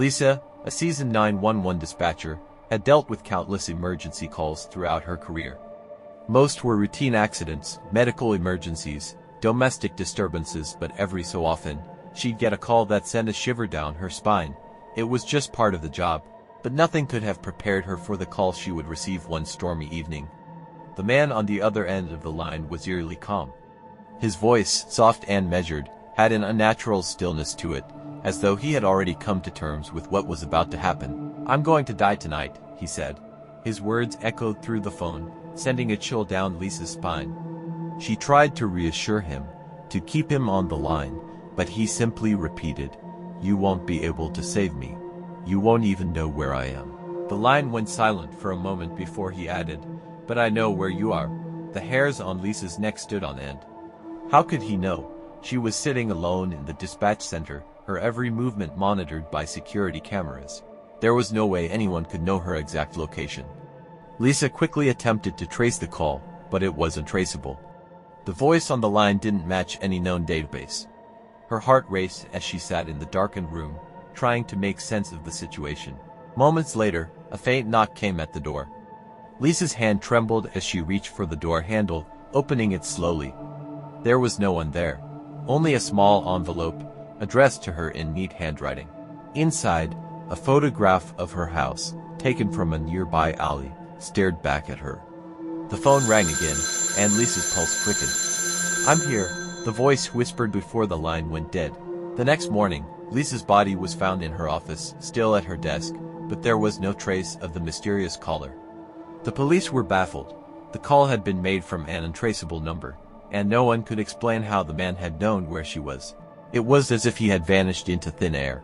Lisa, a seasoned 911 dispatcher, had dealt with countless emergency calls throughout her career. Most were routine accidents, medical emergencies, domestic disturbances, but every so often, she'd get a call that sent a shiver down her spine. It was just part of the job, but nothing could have prepared her for the call she would receive one stormy evening. The man on the other end of the line was eerily calm. His voice, soft and measured, had an unnatural stillness to it, as though he had already come to terms with what was about to happen. "I'm going to die tonight," he said. His words echoed through the phone, sending a chill down Lisa's spine. She tried to reassure him, to keep him on the line, but he simply repeated, "You won't be able to save me. You won't even know where I am." The line went silent for a moment before he added, "But I know where you are." The hairs on Lisa's neck stood on end. How could he know? She was sitting alone in the dispatch center, her every movement monitored by security cameras. There was no way anyone could know her exact location. Lisa quickly attempted to trace the call, but it was untraceable. The voice on the line didn't match any known database. Her heart raced as she sat in the darkened room, trying to make sense of the situation. Moments later, a faint knock came at the door. Lisa's hand trembled as she reached for the door handle, opening it slowly. There was no one there. Only a small envelope, addressed to her in neat handwriting. Inside, a photograph of her house, taken from a nearby alley, stared back at her. The phone rang again, and Lisa's pulse quickened. "I'm here," the voice whispered before the line went dead. The next morning, Lisa's body was found in her office, still at her desk, but there was no trace of the mysterious caller. The police were baffled. The call had been made from an untraceable number, and no one could explain how the man had known where she was. It was as if he had vanished into thin air.